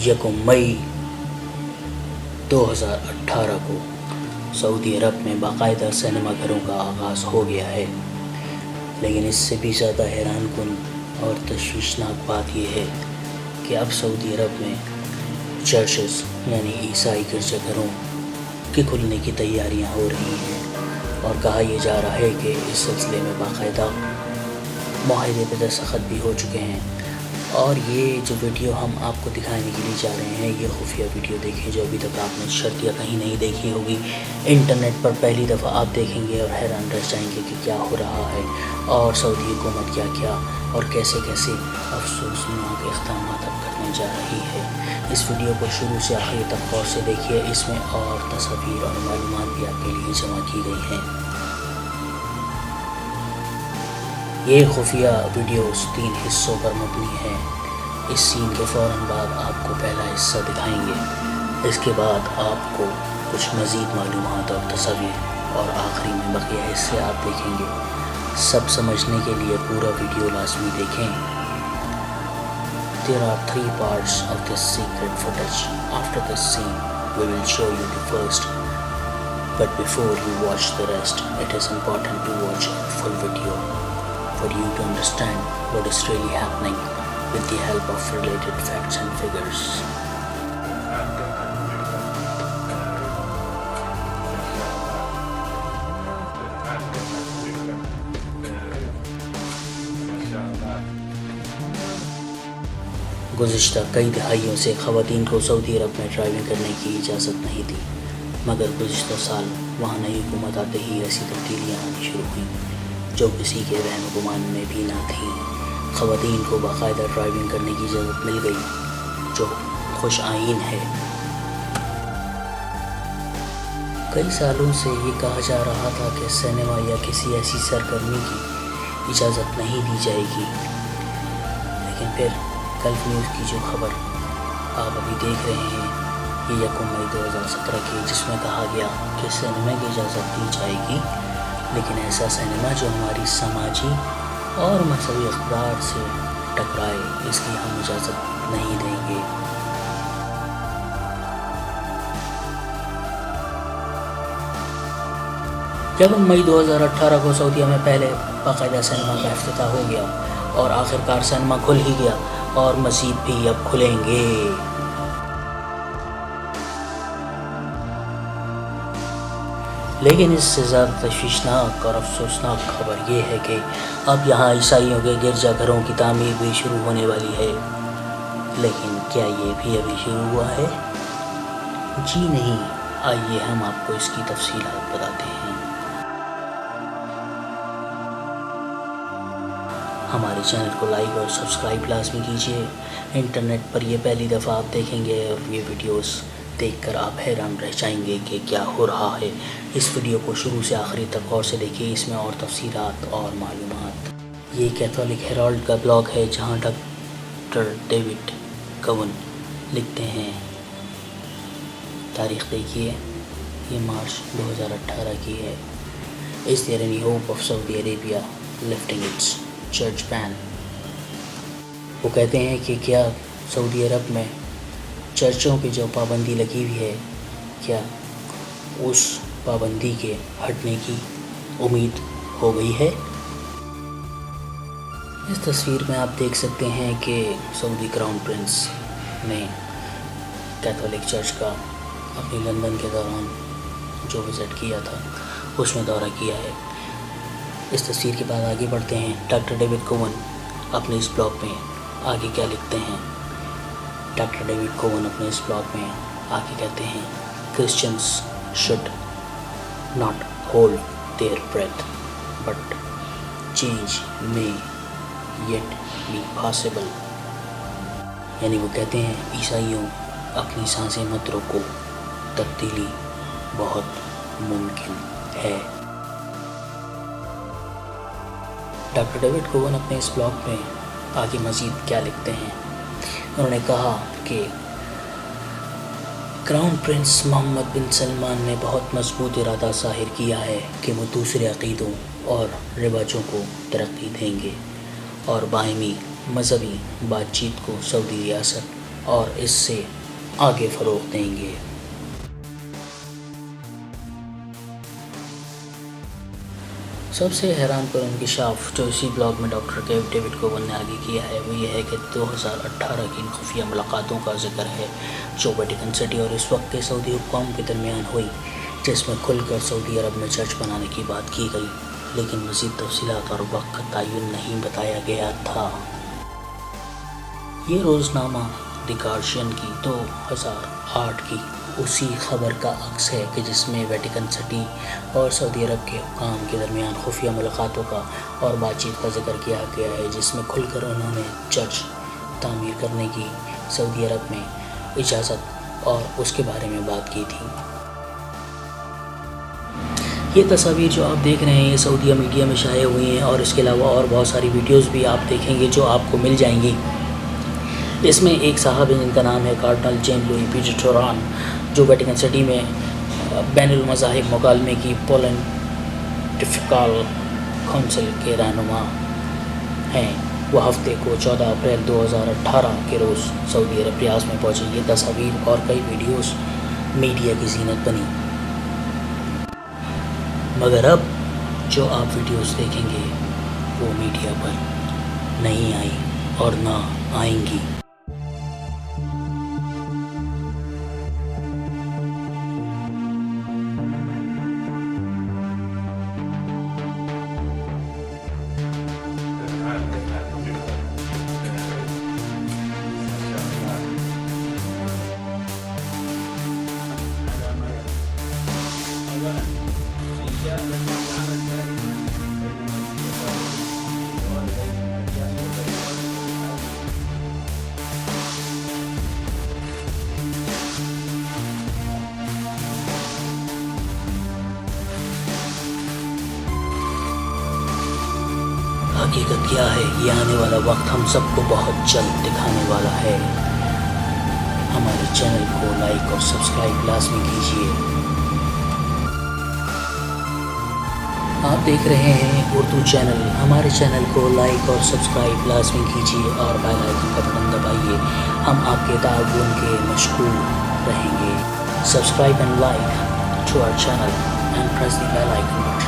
یکم مئی 2018 کو سعودی عرب میں باقاعدہ سینما گھروں کا آغاز ہو گیا ہے، لیکن اس سے بھی زیادہ حیران کن اور تشویشناک بات یہ ہے کہ اب سعودی عرب میں چرچز یعنی عیسائی گرجا گھروں کے کھلنے کی تیاریاں ہو رہی ہیں، اور کہا یہ جا رہا ہے کہ اس سلسلے میں باقاعدہ معاہدے پہ دستخط بھی ہو چکے ہیں۔ اور یہ جو ویڈیو ہم آپ کو دکھانے کے لیے جا رہے ہیں، یہ خفیہ ویڈیو دیکھیں جو ابھی تک آپ نے شرط یا کہیں نہیں دیکھی ہوگی، انٹرنیٹ پر پہلی دفعہ آپ دیکھیں گے اور حیران رہ جائیں گے کہ کیا ہو رہا ہے، اور سعودی حکومت کیا کیا اور کیسے کیسے افسوسناک اقدامات اب کرنے جا رہی ہے۔ اس ویڈیو کو شروع سے آخر تک غور سے دیکھیے، اس میں اور تصاویر اور معلومات بھی آپ کے لیے جمع کی گئی ہیں۔ یہ خفیہ ویڈیوز 3 حصوں پر مبنی ہے۔ اس سین کے فوراً بعد آپ کو پہلا حصہ دکھائیں گے، اس کے بعد آپ کو کچھ مزید معلومات اور تصاویر، اور آخری میں بقیہ حصے آپ دیکھیں گے۔ سب سمجھنے کے لیے پورا ویڈیو لازمی دیکھیں۔ There are 3 parts of this secret footage. After this scene, we will show you the first. But before you watch the rest, it is important to watch a full video for you to understand what is really happening with the help of related facts and figures. گزشتہ کئی دہائیوں سے خواتین کو سعودی عرب میں driving کرنے کی اجازت نہیں تھی، مگر گزشتہ سال وہاں نئی حکومت آتے ہی ایسی تبدیلیاں آنی شروع ہوئیں جو کسی کے وہم و گمان میں بھی نہ تھیں۔ خواتین کو باقاعدہ ڈرائیونگ کرنے کی اجازت مل گئی، جو خوش آئین ہے۔ کئی سالوں سے یہ کہا جا رہا تھا کہ سینما یا کسی ایسی سرگرمی کی اجازت نہیں دی جائے گی، لیکن پھر گلف نیوز کی جو خبر آپ ابھی دیکھ رہے ہیں، یہ یکم مئی 2017 کی، جس میں کہا گیا کہ سینما کی اجازت دی جائے گی، لیکن ایسا سینما جو ہماری سماجی اور مذہبی اقدار سے ٹکرائے، اس کی ہم اجازت نہیں دیں گے۔ یکم مئی 2018 کو سعودیہ میں پہلے باقاعدہ سینما کا افتتاح ہو گیا، اور آخرکار سینما کھل ہی گیا، اور مزید بھی اب کھلیں گے۔ لیکن اس سے زیادہ تشویشناک اور افسوسناک خبر یہ ہے کہ اب یہاں عیسائیوں کے گرجا گھروں کی تعمیر بھی شروع ہونے والی ہے۔ لیکن کیا یہ بھی ابھی شروع ہوا ہے؟ جی نہیں، آئیے ہم آپ کو اس کی تفصیلات بتاتے ہیں۔ ہمارے چینل کو لائک اور سبسکرائب لازمی کیجیے۔ انٹرنیٹ پر یہ پہلی دفعہ آپ دیکھیں گے، اور یہ ویڈیوز دیکھ کر آپ حیران رہ جائیں گے کہ کیا ہو رہا ہے۔ اس ویڈیو کو شروع سے آخری تک غور سے دیکھیے، اس میں اور تفصیلات اور معلومات۔ یہ کیتھولک ہیرالڈ کا بلاگ ہے، جہاں ڈاکٹر ڈیوڈ کوون لکھتے ہیں۔ تاریخ دیکھیے، یہ مارچ 2018 کی ہے۔ Is there any hope of Saudi Arabia lifting its church ban? وہ کہتے ہیں کہ کیا سعودی عرب میں چرچوں پہ جو پابندی لگی ہوئی ہے، کیا اس پابندی کے ہٹنے کی امید ہو گئی ہے؟ اس تصویر میں آپ دیکھ سکتے ہیں کہ سعودی کراؤن پرنس نے کیتھولک چرچ کا اپنی لندن کے دوران جو وزٹ کیا تھا، اس میں دورہ کیا ہے۔ اس تصویر کے بعد آگے بڑھتے ہیں۔ ڈاکٹر ڈیوڈ کوون اپنے اس بلاگ میں آگے کیا لکھتے ہیں؟ ڈاکٹر ڈیوڈ کوون اپنے اس بلاگ میں آگے کہتے ہیں، Christians should not hold their breath, but change may yet be possible. یعنی وہ کہتے ہیں عیسائیوں اپنی سانسیں مت روکو، تبدیلی بہت ممکن ہے۔ ڈاکٹر ڈیوڈ کوون اپنے اس بلاگ میں آگے مزید کیا لکھتے ہیں؟ انہوں نے کہا کہ کراؤن پرنس محمد بن سلمان نے بہت مضبوط ارادہ ظاہر کیا ہے کہ وہ دوسرے عقیدوں اور رواجوں کو ترقی دیں گے اور باہمی مذہبی بات چیت کو سعودی ریاست اور اس سے آگے فروغ دیں گے۔ سب سے حیران کن انکشاف جو اسی بلاگ میں ڈاکٹر ڈیوڈ کوون نے آگے کیا ہے وہ یہ ہے کہ 2018 کی ان خفیہ ملاقاتوں کا ذکر ہے جو ویٹیکن سٹی اور اس وقت کے سعودی حکام کے درمیان ہوئی، جس میں کھل کر سعودی عرب میں چرچ بنانے کی بات کی گئی، لیکن مزید تفصیلات اور وقت کا تعین نہیں بتایا گیا تھا۔ یہ روزنامہ دی گارڈین کی 2008 کی اسی خبر کا عکس ہے کہ جس میں ویٹیکن سٹی اور سعودی عرب کے حکام کے درمیان خفیہ ملاقاتوں کا اور بات چیت کا ذکر کیا گیا ہے، جس میں کھل کر انہوں نے چرچ تعمیر کرنے کی سعودی عرب میں اجازت اور اس کے بارے میں بات کی تھی۔ یہ تصاویر جو آپ دیکھ رہے ہیں یہ سعودیہ میڈیا میں شائع ہوئی ہیں، اور اس کے علاوہ اور بہت ساری ویڈیوز بھی آپ دیکھیں گے جو آپ کو مل جائیں گی۔ اس میں ایک صاحب جن کا نام ہے کارڈنل جین لوئی پیٹر ٹوران، جو ویٹیکن سٹی میں بین المذاہب مکالمے کی پونٹیفیکل کونسل کے رہنما ہیں، وہ ہفتے کو 14 اپریل 2018 کے روز سعودی عرب ریاض میں پہنچے۔ یہ تصاویر اور کئی ویڈیوز میڈیا کی زینت بنی، مگر اب جو آپ ویڈیوز دیکھیں گے وہ میڈیا پر نہیں آئی اور نہ آئیں گی۔ حقیقت کیا ہے یہ آنے والا وقت ہم سب کو بہت جلد دکھانے والا ہے۔ ہمارے چینل کو لائک اور سبسکرائب لازمی کیجیے۔ آپ دیکھ رہے ہیں اردو چینل، ہمارے چینل کو لائک اور سبسکرائب لازمی کیجیے اور بیل آئیکن کا بٹن دبائیے، ہم آپ کے تعاون کے مشغول رہیں گے۔ Subscribe and like to our channel and press the bell icon.